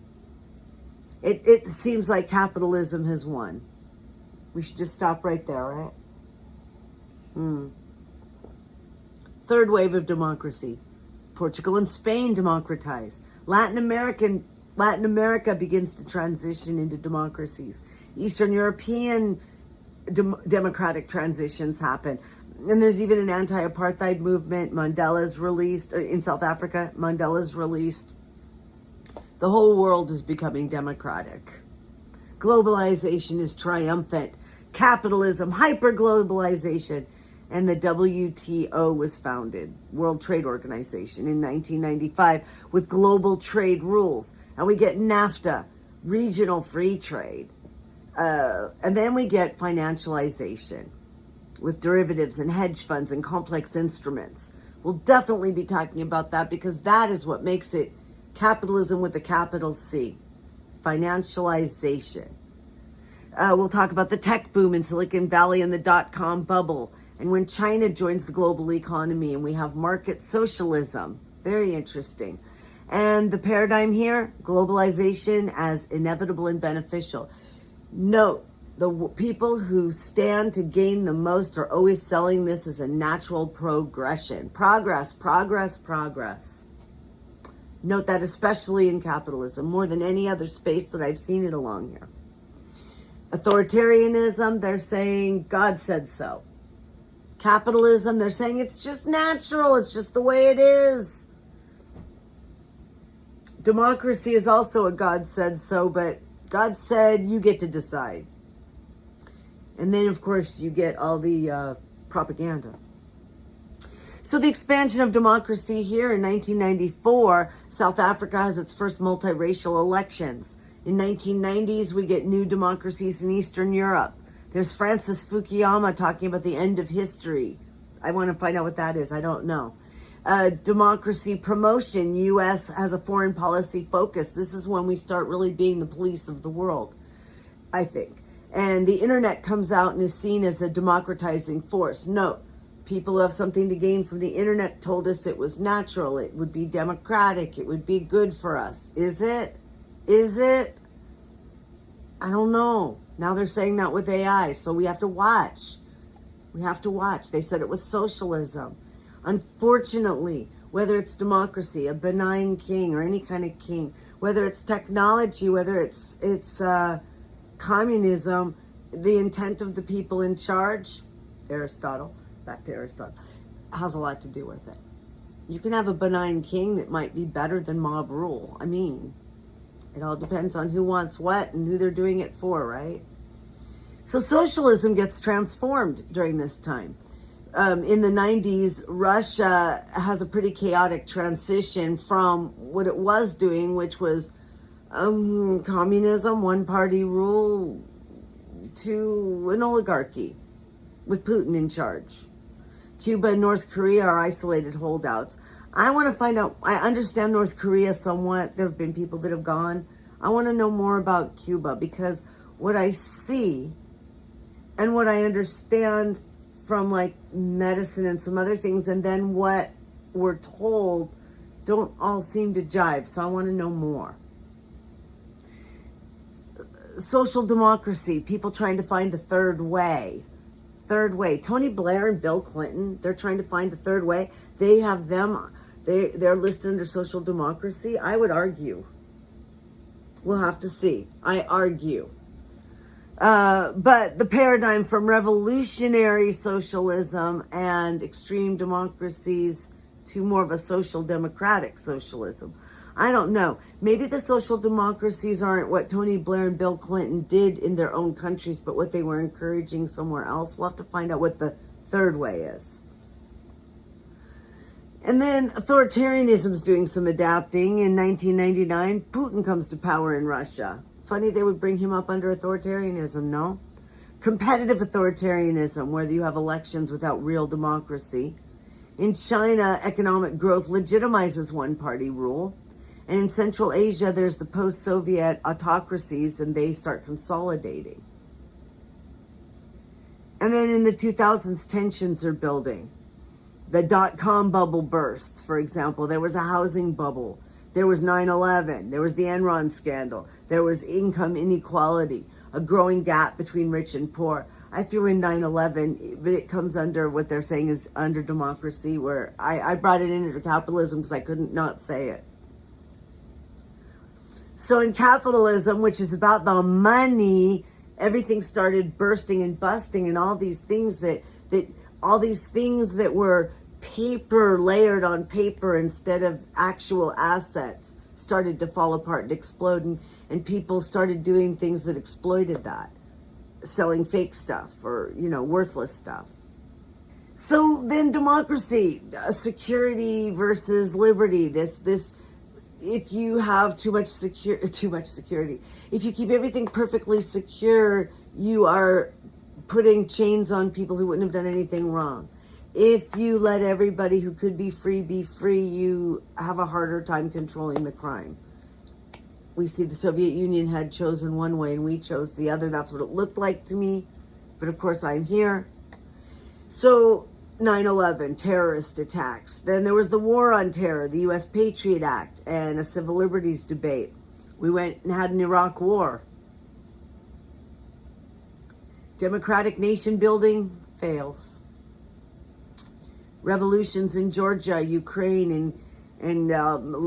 it seems like capitalism has won. We should just stop right there, right? Third wave of democracy. Portugal and Spain democratize. Latin America begins to transition into democracies. Eastern European democratic transitions happen. And there's even an anti-apartheid movement. Mandela's released in South Africa. Mandela's released. The whole world is becoming democratic. Globalization is triumphant. Capitalism, hyper-globalization. And the WTO was founded, World Trade Organization, in 1995 with global trade rules. And we get NAFTA, regional free trade. And then we get financialization with derivatives and hedge funds and complex instruments. We'll definitely be talking about that because that is what makes it capitalism with a capital C, financialization. We'll talk about the tech boom in Silicon Valley and the dot-com bubble. And when China joins the global economy and we have market socialism, very interesting. And the paradigm here, globalization as inevitable and beneficial. Note, the people who stand to gain the most are always selling this as a natural progression. Progress. Note that especially in capitalism, more than any other space that I've seen it along here. Authoritarianism, they're saying God said so. Capitalism, they're saying it's just natural, it's just the way it is. Democracy is also a God said so, but God said you get to decide. And then, of course, you get all the propaganda. So the expansion of democracy here in 1994, South Africa has its first multiracial elections. In 1990s, we get new democracies in Eastern Europe. There's Francis Fukuyama talking about the end of history. I want to find out what that is. I don't know. Democracy promotion. U.S. has a foreign policy focus. This is when we start really being the police of the world, I think. And the internet comes out and is seen as a democratizing force. No, people who have something to gain from the internet told us it was natural. It would be democratic. It would be good for us. Is it? Is it? I don't know. Now they're saying that with AI, so we have to watch. We have to watch. They said it with socialism. Unfortunately, whether it's democracy, a benign king or any kind of king, whether it's technology, whether it's communism, the intent of the people in charge, Aristotle, back to Aristotle, has a lot to do with it. You can have a benign king that might be better than mob rule. I mean, it all depends on who wants what and who they're doing it for, right? So socialism gets transformed during this time. In the 90s, Russia has a pretty chaotic transition from what it was doing, which was communism, one-party rule, to an oligarchy with Putin in charge. Cuba and North Korea are isolated holdouts. I want to find out, I understand North Korea somewhat. There have been people that have gone. I want to know more about Cuba, because what I see and what I understand from like medicine and some other things, and then what we're told, don't all seem to jive. So I want to know more. Social democracy, people trying to find a third way. Third way. Tony Blair and Bill Clinton, they're trying to find a third way. They have them, they're listed under social democracy. I would argue. We'll have to see. I argue. But the paradigm from revolutionary socialism and extreme democracies to more of a social democratic socialism. I don't know. Maybe the social democracies aren't what Tony Blair and Bill Clinton did in their own countries, but what they were encouraging somewhere else. We'll have to find out what the third way is. And then authoritarianism is doing some adapting. In 1999, Putin comes to power in Russia. Funny they would bring him up under authoritarianism, no? Competitive authoritarianism, where you have elections without real democracy. In China, economic growth legitimizes one-party rule. And in Central Asia, there's the post-Soviet autocracies, and they start consolidating. And then in the 2000s, tensions are building. The dot-com bubble bursts, for example. There was a housing bubble. There was 9/11. There was the Enron scandal. There was income inequality, a growing gap between rich and poor. I threw in 9/11, but it comes under what they're saying is under democracy, where I brought it into capitalism because I couldn't not say it. So in capitalism, which is about the money, everything started bursting and busting, and all these things that were paper layered on paper instead of actual assets started to fall apart and explode, and people started doing things that exploited that, selling fake stuff or, worthless stuff. So then democracy, security versus liberty, this if you have too much security, if you keep everything perfectly secure, you are putting chains on people who wouldn't have done anything wrong. If you let everybody who could be free, you have a harder time controlling the crime. We see the Soviet Union had chosen one way and we chose the other. That's what it looked like to me. But of course I'm here. So 9/11, terrorist attacks. Then there was the War on Terror, the U.S. Patriot Act, and a civil liberties debate. We went and had an Iraq war. Democratic nation building fails. Revolutions in Georgia, Ukraine, and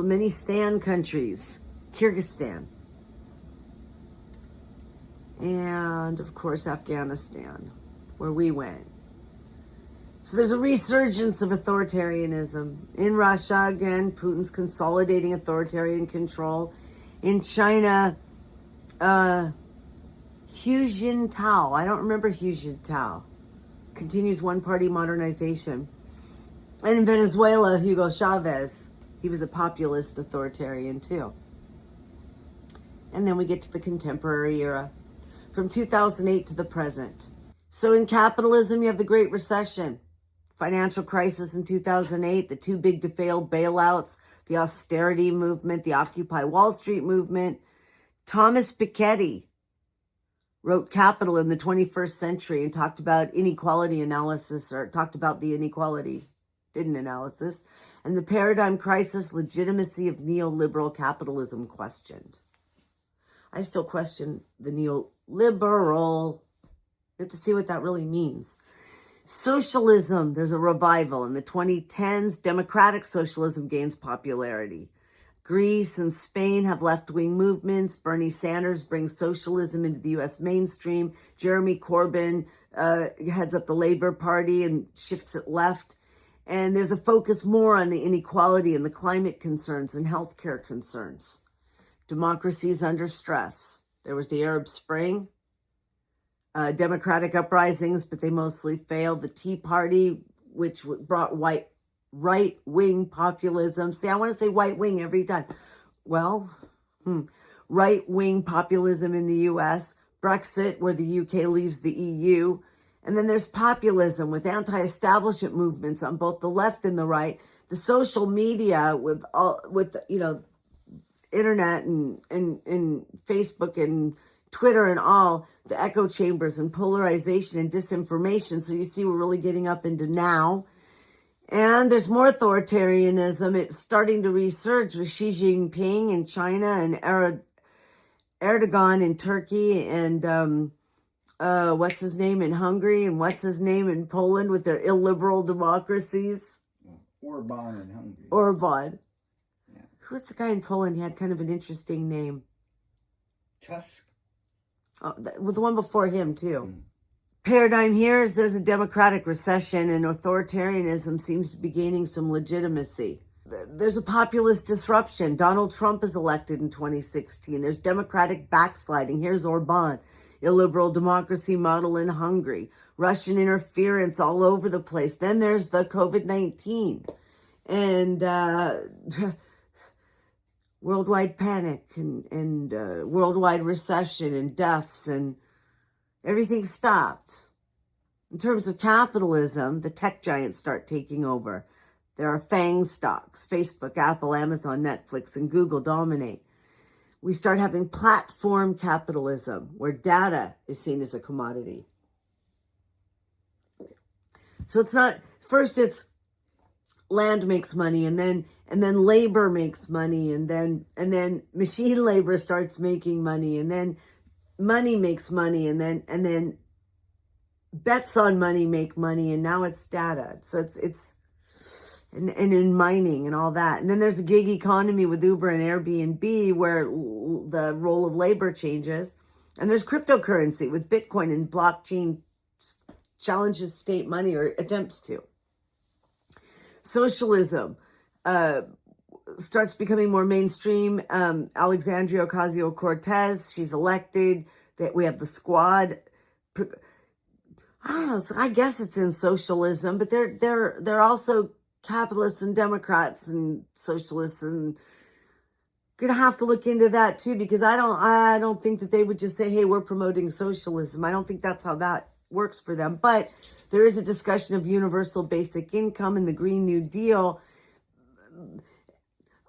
many Stan countries, Kyrgyzstan. And of course, Afghanistan, where we went. So there's a resurgence of authoritarianism. In Russia, again, Putin's consolidating authoritarian control. In China, Hu Jintao, I don't remember Hu Jintao, continues one-party modernization. And in Venezuela, Hugo Chavez, he was a populist authoritarian too. And then we get to the contemporary era, from 2008 to the present. So in capitalism, you have the Great Recession, financial crisis in 2008, the too big to fail bailouts, the austerity movement, the Occupy Wall Street movement. Thomas Piketty wrote Capital in the 21st Century and talked about inequality analysis, or talked about the inequality, didn't analysis, and the paradigm crisis, legitimacy of neoliberal capitalism questioned. I still question the neoliberal. You have to see what that really means. Socialism, there's a revival. In the 2010s, democratic socialism gains popularity. Greece and Spain have left-wing movements. Bernie Sanders brings socialism into the U.S. mainstream. Jeremy Corbyn heads up the Labour Party and shifts it left. And there's a focus more on the inequality and the climate concerns and healthcare concerns. Democracy is under stress. There was the Arab Spring, democratic uprisings, but they mostly failed. The Tea Party, which brought right-wing populism. See, I want to say white-wing every time. Well, right-wing populism in the U.S., Brexit, where the UK leaves the EU, and then there's populism with anti-establishment movements on both the left and the right. The social media with internet and Facebook and Twitter and all, the echo chambers and polarization and disinformation. So you see we're really getting up into now. And there's more authoritarianism. It's starting to resurge with Xi Jinping in China and Erdogan in Turkey and what's his name in Hungary and what's his name in Poland with their illiberal democracies. Orban in Hungary. Orban. Yeah. Who's the guy in Poland? He had kind of an interesting name. Tusk. Oh, the one before him, too. Paradigm here is there's a democratic recession and authoritarianism seems to be gaining some legitimacy. There's a populist disruption. Donald Trump is elected in 2016. There's democratic backsliding. Here's Orban, illiberal democracy model in Hungary. Russian interference all over the place. Then there's the COVID-19 and worldwide panic and worldwide recession and deaths, and everything stopped. In terms of capitalism, the tech giants start taking over. There are FANG stocks. Facebook, Apple, Amazon, Netflix, and Google dominate. We start having platform capitalism, where data is seen as a commodity. So it's not, first it's land makes money, and then labor makes money, and then machine labor starts making money, and then money makes money, and then bets on money make money, and now it's data. So it's and in mining and all that. And then there's a gig economy with Uber and Airbnb where the role of labor changes. And there's cryptocurrency with Bitcoin and blockchain challenges state money or attempts to. Socialism starts becoming more mainstream. Alexandria Ocasio-Cortez, she's elected. That we have the Squad. I guess it's in socialism, but they're also capitalists and Democrats and socialists, and gonna have to look into that too, because I don't think that they would just say, hey, we're promoting socialism. I don't think that's how that works for them. But there is a discussion of universal basic income and the Green New Deal.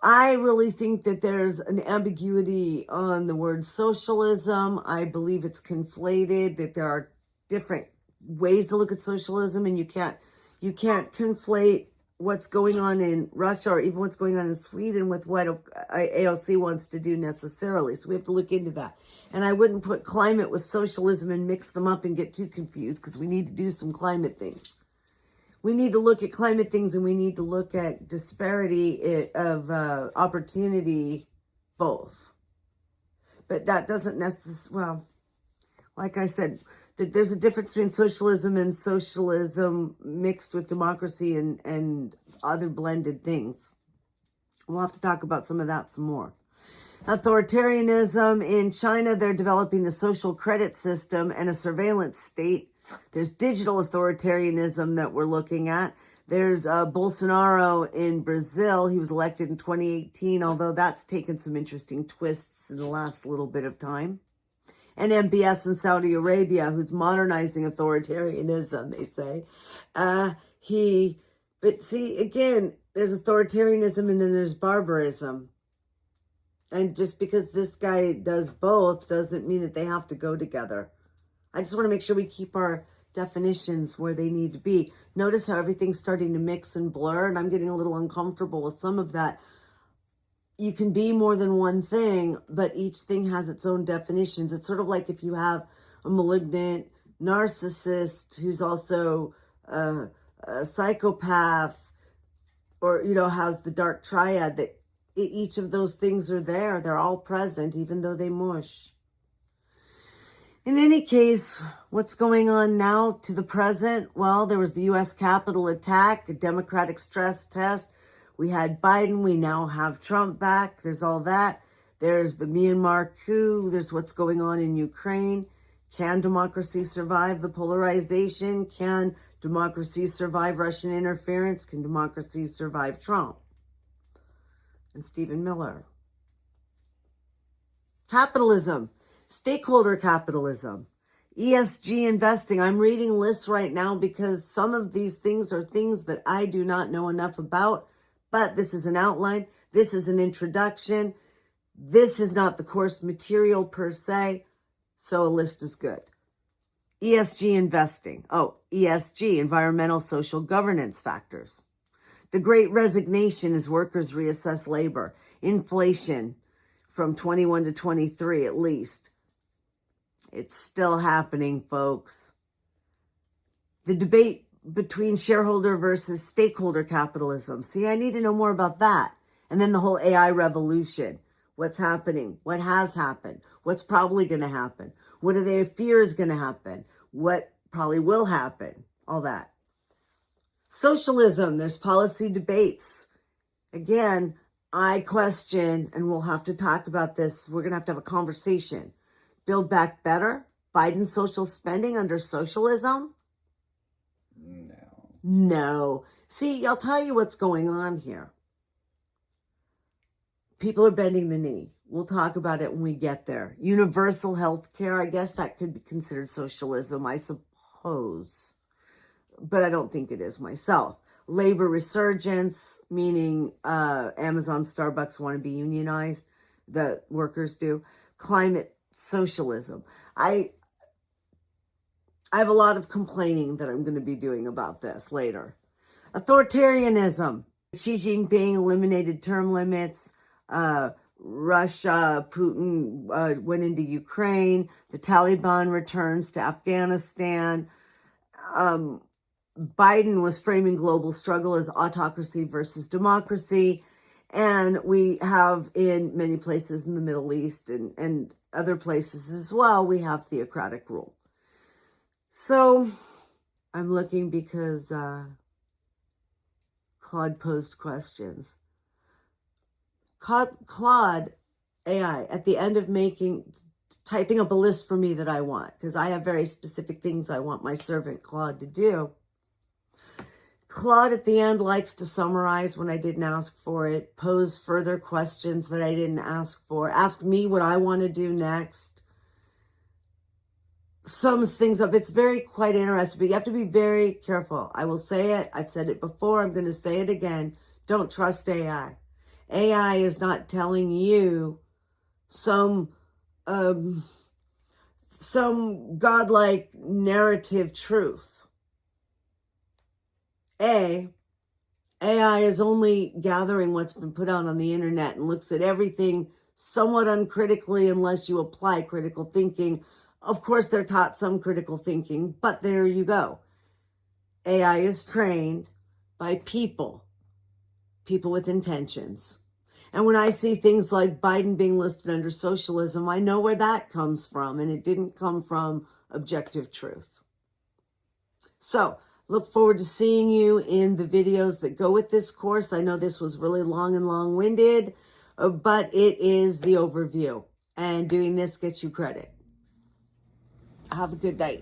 I really think that there's an ambiguity on the word socialism. I believe it's conflated, that there are different ways to look at socialism, and you can't conflate what's going on in Russia or even what's going on in Sweden with what AOC wants to do necessarily. So we have to look into that. And I wouldn't put climate with socialism and mix them up and get too confused, because we need to do some climate things. We need to look at climate things, and we need to look at disparity of opportunity, both. But that doesn't necessarily, well, like I said, there's a difference between socialism and socialism mixed with democracy and other blended things. We'll have to talk about some of that some more. Authoritarianism in China, they're developing the social credit system and a surveillance state. There's digital authoritarianism that we're looking at. There's Bolsonaro in Brazil. He was elected in 2018, although that's taken some interesting twists in the last little bit of time. And MBS in Saudi Arabia, who's modernizing authoritarianism, they say. But see, again, there's authoritarianism and then there's barbarism. And just because this guy does both doesn't mean that they have to go together. I just want to make sure we keep our definitions where they need to be. Notice how everything's starting to mix and blur, and I'm getting a little uncomfortable with some of that. You can be more than one thing, but each thing has its own definitions. It's sort of like if you have a malignant narcissist who's also a psychopath, or, you know, has the dark triad, that each of those things are there. They're all present, even though they mush. In any case, what's going on now to the present? Well, there was the U.S. Capitol attack, a Democratic stress test. We had Biden. We now have Trump back. There's all that. There's the Myanmar coup. There's what's going on in Ukraine. Can democracy survive the polarization? Can democracy survive Russian interference? Can democracy survive Trump? And Stephen Miller. Capitalism. Stakeholder capitalism, ESG investing. I'm reading lists right now because some of these things are things that I do not know enough about, but this is an outline. This is an introduction. This is not the course material per se, so a list is good. ESG investing. Oh, ESG, environmental social governance factors. The Great Resignation as workers reassess labor. Inflation from 21 to 23 at least. It's still happening, folks. The debate between shareholder versus stakeholder capitalism. See, I need to know more about that. And then the whole AI revolution. What's happening? What has happened? What's probably going to happen? What do they fear is going to happen? What probably will happen? All that. Socialism. There's policy debates. Again, I question, and we'll have to talk about this. We're going to have a conversation. Build Back Better, Biden social spending under socialism? No. See, I'll tell you what's going on here. People are bending the knee. We'll talk about it when we get there. Universal health care, I guess that could be considered socialism, I suppose. But I don't think it is myself. Labor resurgence, meaning Amazon, Starbucks want to be unionized. The workers do. Climate socialism. I have a lot of complaining that I'm going to be doing about this later. Authoritarianism. Xi Jinping eliminated term limits. Russia, Putin went into Ukraine. The Taliban returns to Afghanistan. Biden was framing global struggle as autocracy versus democracy. And we have in many places in the Middle East and other places as well, we have theocratic rule. So I'm looking because Claude posed questions. Claude AI, at the end of typing up a list for me that I want, because I have very specific things I want my servant Claude to do. Claude at the end likes to summarize when I didn't ask for it, pose further questions that I didn't ask for, ask me what I want to do next, sums things up. It's quite interesting, but you have to be very careful. I will say it. I've said it before. I'm going to say it again. Don't trust AI. AI is not telling you some godlike narrative truth. AI is only gathering what's been put out on the internet and looks at everything somewhat uncritically unless you apply critical thinking. Of course, they're taught some critical thinking, but there you go. AI is trained by people with intentions. And when I see things like Biden being listed under socialism, I know where that comes from. And it didn't come from objective truth. So, look forward to seeing you in the videos that go with this course. I know this was really long and long-winded, but it is the overview. And doing this gets you credit. Have a good night.